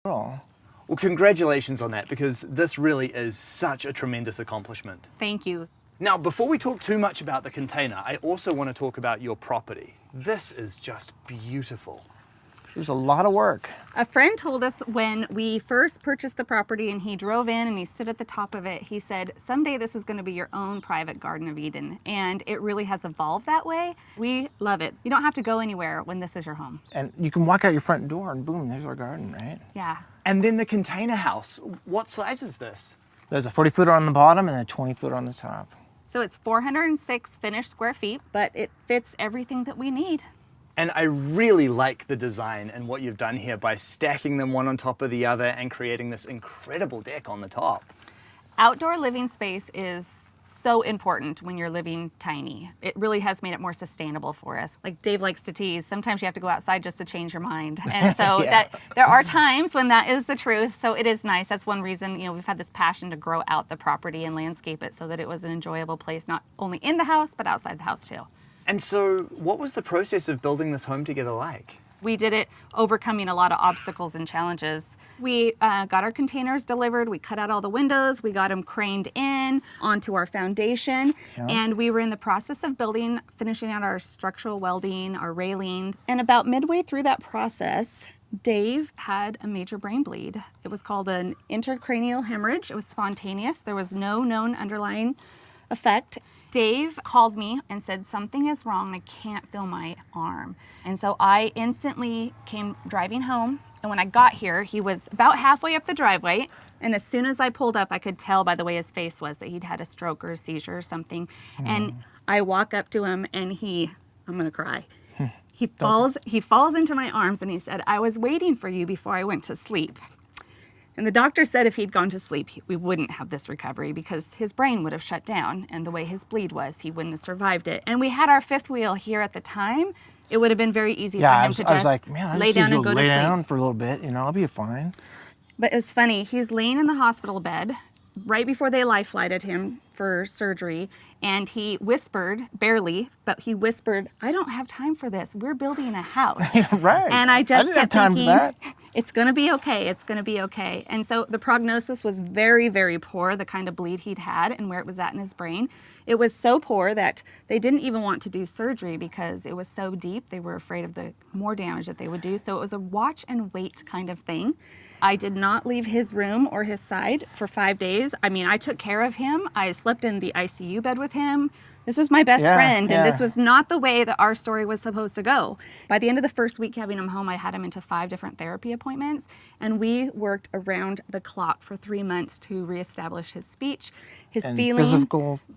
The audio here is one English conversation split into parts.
all. Well, congratulations on that, because this really is such a tremendous accomplishment. Thank you. Now, before we talk too much about the container, I also want to talk about your property. This is just beautiful. There's a lot of work. A friend told us when we first purchased the property and he drove in and he stood at the top of it, he said, someday this is going to be your own private Garden of Eden. And it really has evolved that way. We love it. You don't have to go anywhere when this is your home. And you can walk out your front door and boom, there's our garden, right? Yeah. And then the container house. What size is this? There's a 40-footer on the bottom and a 20-footer on the top. So it's 406 finished square feet, but it fits everything that we need. And I really like the design and what you've done here by stacking them one on top of the other and creating this incredible deck on the top. Outdoor living space is so important when you're living tiny. It really has made it more sustainable for us. Like Dave likes to tease, sometimes you have to go outside just to change your mind. And so Yeah. that there are times when that is the truth. So it is nice. That's one reason, we've had this passion to grow out the property and landscape it so that it was an enjoyable place, not only in the house, but outside the house too. And so what was the process of building this home together like? We did it overcoming a lot of obstacles and challenges. We got our containers delivered, we cut out all the windows, we got them craned in onto our foundation, and we were in the process of finishing out our structural welding, our railing. And about midway through that process, Dave had a major brain bleed. It was called an intracranial hemorrhage. It was spontaneous. There was no known underlying effect. Dave called me and said, something is wrong, I can't feel my arm. And so I instantly came driving home. And when I got here, he was about halfway up the driveway. And as soon as I pulled up, I could tell by the way his face was that he'd had a stroke or a seizure or something. And I walk up to him and I'm gonna cry. He falls into my arms and he said, I was waiting for you before I went to sleep. And the doctor said if he'd gone to sleep, we wouldn't have this recovery because his brain would have shut down. And the way his bleed was, he wouldn't have survived it. And we had our fifth wheel here at the time. It would have been very easy for him to just lay down and go to sleep. Lay down for a little bit, I'll be fine. But it was funny. He's laying in the hospital bed right before they life flighted him for surgery. And he whispered, barely, but he whispered, I don't have time for this. We're building a house. Right. And I just didn't have kept time thinking, for that. it's going to be okay. It's going to be okay. And so the prognosis was very, very poor, the kind of bleed he'd had and where it was at in his brain. It was so poor that they didn't even want to do surgery because it was so deep. They were afraid of the more damage that they would do. So it was a watch and wait kind of thing. I did not leave his room or his side for 5 days. I mean, I took care of him. I slept in the ICU bed with him. This was my best friend, and this was not the way that our story was supposed to go. By the end of the first week having him home, I had him into 5 different therapy appointments, and we worked around the clock for 3 months to reestablish his speech, his And feeling,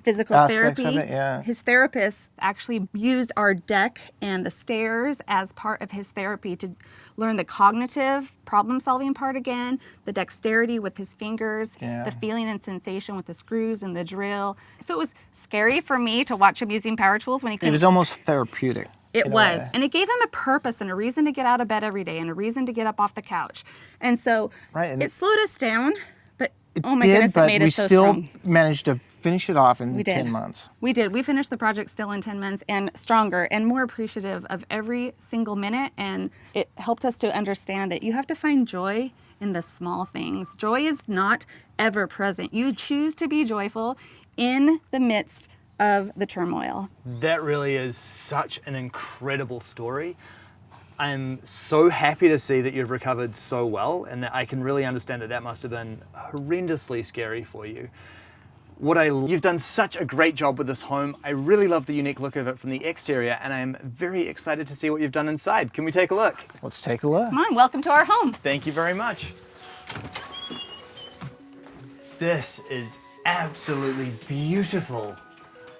physical aspects therapy. of it, yeah. His therapist actually used our deck and the stairs as part of his therapy to learn the cognitive problem-solving part again, the dexterity with his fingers, the feeling and sensation with the screws and the drill. So it was scary for me to watch him using power tools when he couldn't. It was almost therapeutic. It was. And it gave him a purpose and a reason to get out of bed every day and a reason to get up off the couch. And so it slowed us down, but oh my goodness, it made us so strong. We still managed to finish it off in 10 months. We did. We finished the project still in 10 months and stronger and more appreciative of every single minute. And it helped us to understand that you have to find joy in the small things. Joy is not ever present. You choose to be joyful in the midst of the turmoil. That really is such an incredible story. I'm so happy to see that you've recovered so well, and that I can really understand that must have been horrendously scary for you. You've done such a great job with this home. I really love the unique look of it from the exterior, and I'm very excited to see what you've done inside. Can we take a look? Let's take a look. Come on, welcome to our home. Thank you very much. This is absolutely beautiful.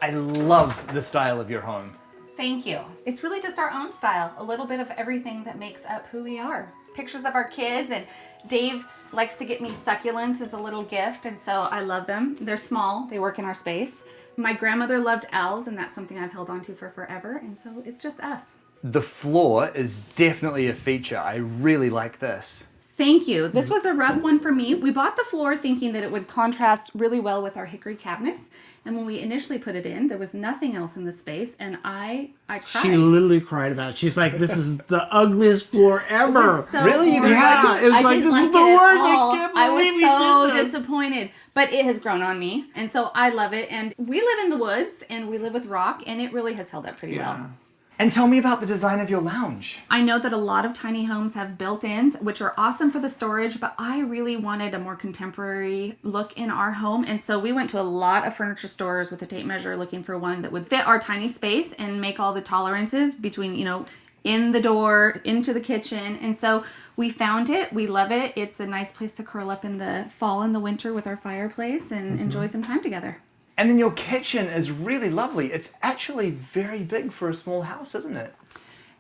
I love the style of your home. Thank you. It's really just our own style, a little bit of everything that makes up who we are. Pictures of our kids, and Dave likes to get me succulents as a little gift, and so I love them. They're small, they work in our space. My grandmother loved owls, and that's something I've held on to for forever, and so it's just us. The floor is definitely a feature. I really like this. Thank you. This was a rough one for me. We bought the floor thinking that it would contrast really well with our hickory cabinets. And when we initially put it in, there was nothing else in the space, and I cried. She literally cried about it. She's like, "This is the ugliest floor ever." So Really? You didn't horrible. like it? It was I like, didn't this is like the it at worst. I all. can't I believe was you so did this. disappointed. But it has grown on me, and so I love it. And we live in the woods, and we live with rock, and it really has held up pretty well. And tell me about the design of your lounge. I know that a lot of tiny homes have built-ins, which are awesome for the storage, but I really wanted a more contemporary look in our home. And so we went to a lot of furniture stores with a tape measure looking for one that would fit our tiny space and make all the tolerances between, in the door, into the kitchen. And so we found it. We love it. It's a nice place to curl up in the fall and the winter with our fireplace and enjoy some time together. And then your kitchen is really lovely. It's actually very big for a small house, isn't it?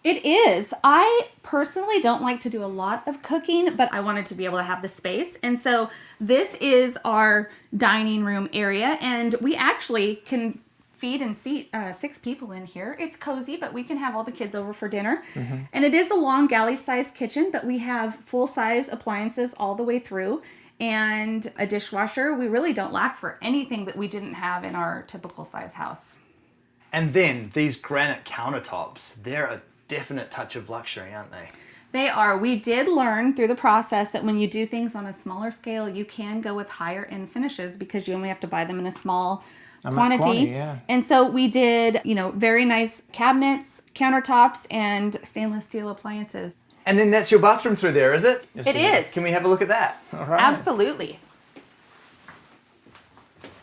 It is. I personally don't like to do a lot of cooking, but I wanted to be able to have the space. And so this is our dining room area, and we actually can feed and seat 6 people in here. It's cozy, but we can have all the kids over for dinner. And it is a long galley-sized kitchen, but we have full-size appliances all the way through. And a dishwasher. We really don't lack for anything that we didn't have in our typical size house. And then these granite countertops, they're a definite touch of luxury, aren't they? They are. We did learn through the process that when you do things on a smaller scale, you can go with higher end finishes because you only have to buy them in a small quantity. Yeah. And so we did, very nice cabinets, countertops, and stainless steel appliances. And then that's your bathroom through there, is it? Yes, It is. Can we have a look at that? All right. Absolutely.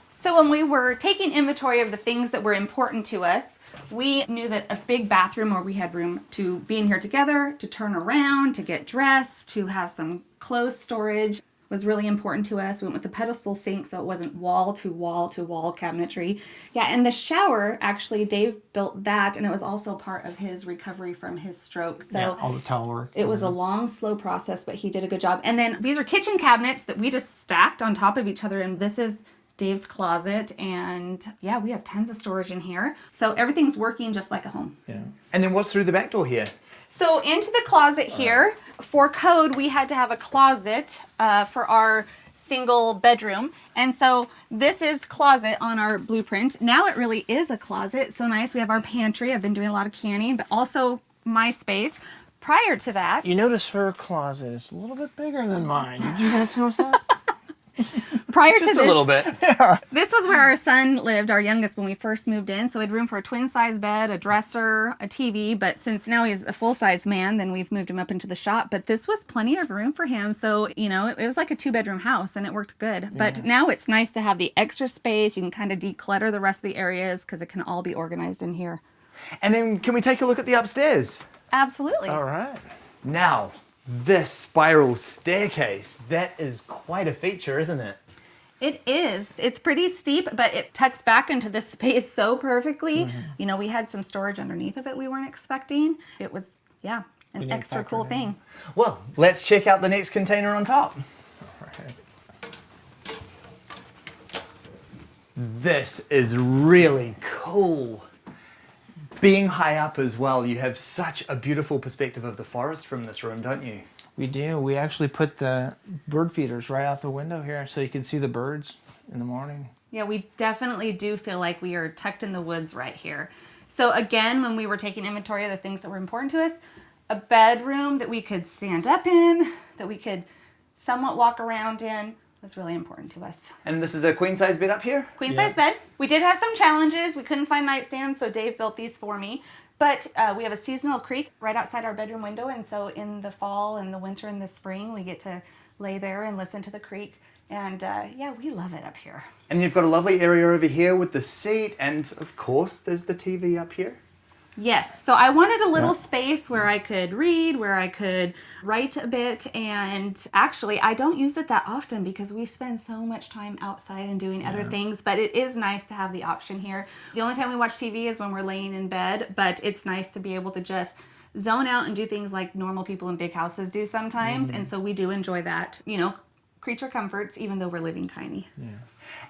So when we were taking inventory of the things that were important to us, we knew that a big bathroom where we had room to be in here together, to turn around, to get dressed, to have some clothes storage was really important to us. We went with the pedestal sink so it wasn't wall to wall to wall cabinetry. Yeah, and the shower, actually, Dave built that, and it was also part of his recovery from his stroke. So Yeah, all the towel work. it was a long, slow process, but he did a good job. And then these are kitchen cabinets that we just stacked on top of each other, and this is Dave's closet, and yeah, we have tons of storage in here. So everything's working just like a home. Yeah. And then what's through the back door here? So into the closet here, for code, we had to have a closet for our single bedroom. And so this is closet on our blueprint. Now it really is a closet. So nice. We have our pantry. I've been doing a lot of canning, but also my space. Prior to that, You notice her closet is a little bit bigger than mine. Did you guys notice that? prior Just to a this, little bit. this was where our son lived, our youngest, when we first moved in. So we had room for a twin size bed, a dresser, a TV. But since now he's a full size man, then we've moved him up into the shop. But this was plenty of room for him. So, it was like a 2-bedroom house and it worked good. But now it's nice to have the extra space. You can kind of declutter the rest of the areas because it can all be organized in here. And then can we take a look at the upstairs? Absolutely. All right. Now, this spiral staircase, that is quite a feature, isn't it? It is. It's pretty steep, but it tucks back into this space so perfectly. We had some storage underneath of it we weren't expecting. It was, an didn't extra factor cool it in. thing. Well, let's check out the next container on top. All right. This is really cool. Being high up as well, you have such a beautiful perspective of the forest from this room, don't you? We do. We actually put the bird feeders right out the window here so you can see the birds in the morning. Yeah, we definitely do feel like we are tucked in the woods right here. So again, when we were taking inventory of the things that were important to us, a bedroom that we could stand up in, that we could somewhat walk around in, was really important to us. And this is a queen size bed up here? Queen size bed. We did have some challenges. We couldn't find nightstands, so Dave built these for me. But we have a seasonal creek right outside our bedroom window, and so in the fall and the winter and the spring, we get to lay there and listen to the creek. And we love it up here. And you've got a lovely area over here with the seat, and of course, there's the TV up here. Yes, so I wanted a little space where I could read, where I could write a bit, and actually I don't use it that often because we spend so much time outside and doing other things, but it is nice to have the option here. The only time we watch TV is when we're laying in bed, but it's nice to be able to just zone out and do things like normal people in big houses do sometimes, and so we do enjoy that, creature comforts, even though we're living tiny. Yeah.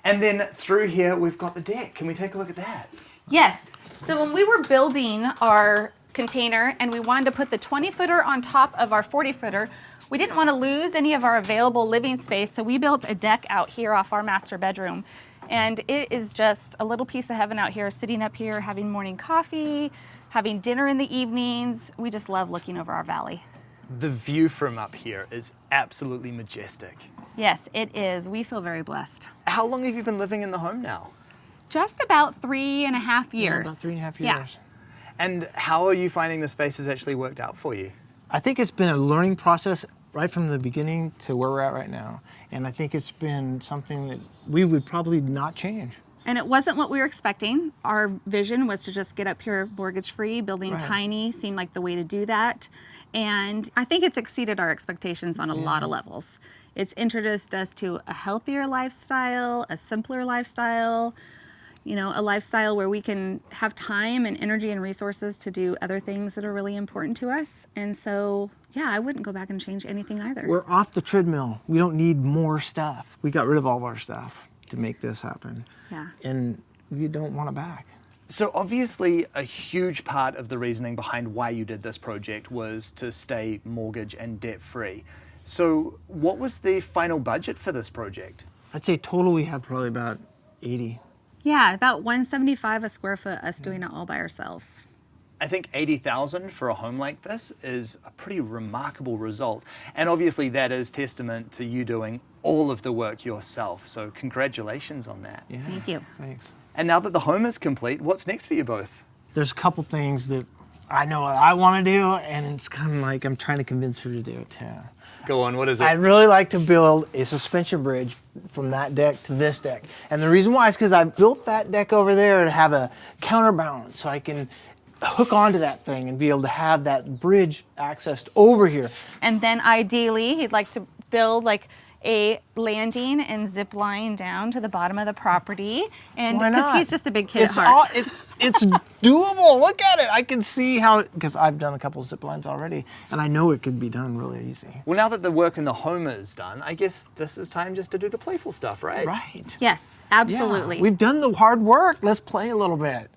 And then through here, we've got the deck. Can we take a look at that? Yes. So when we were building our container and we wanted to put the 20-footer on top of our 40-footer, we didn't want to lose any of our available living space, so we built a deck out here off our master bedroom. And it is just a little piece of heaven out here, sitting up here, having morning coffee, having dinner in the evenings. We just love looking over our valley. The view from up here is absolutely majestic. Yes, it is. We feel very blessed. How long have you been living in the home now? Just about 3.5 years. About 3.5 years. Yeah. And how are you finding the space has actually worked out for you? I think it's been a learning process right from the beginning to where we're at right now. And I think it's been something that we would probably not change. And it wasn't what we were expecting. Our vision was to just get up here mortgage free, building Right. tiny seemed like the way to do that. And I think it's exceeded our expectations on a lot of levels. It's introduced us to a healthier lifestyle, a simpler lifestyle, you know, a lifestyle where we can have time and energy and resources to do other things that are really important to us. And so, yeah, I wouldn't go back and change anything either. We're off the treadmill. We don't need more stuff. We got rid of all of our stuff to make this happen. Yeah. And we don't want it back. So obviously a huge part of the reasoning behind why you did this project was to stay mortgage and debt free. So what was the final budget for this project? I'd say total we have probably about 80. Yeah, about $175 a square foot, us doing it all by ourselves. I think 80,000 for a home like this is a pretty remarkable result. And obviously that is testament to you doing all of the work yourself. So congratulations on that. Yeah. Thank you. Thanks. And now that the home is complete, what's next for you both? There's a couple things that I know I want to do, and it's kind of like I'm trying to convince her to do it too. Go on, what is it? I'd really like to build a suspension bridge from that deck to this deck. And the reason why is because I built that deck over there to have a counterbalance so I can hook onto that thing and be able to have that bridge accessed over here. And then ideally, he'd like to build like a landing and zip line down to the bottom of the property. And Why because not? he's just a big kid It's at heart. it's doable. Look at it. I can see how, because I've done a couple of zip lines already, and I know it could be done really easy. Well, now that the work in the home is done, I guess this is time just to do the playful stuff, right? Right. Yes, absolutely. Yeah. We've done the hard work. Let's play a little bit.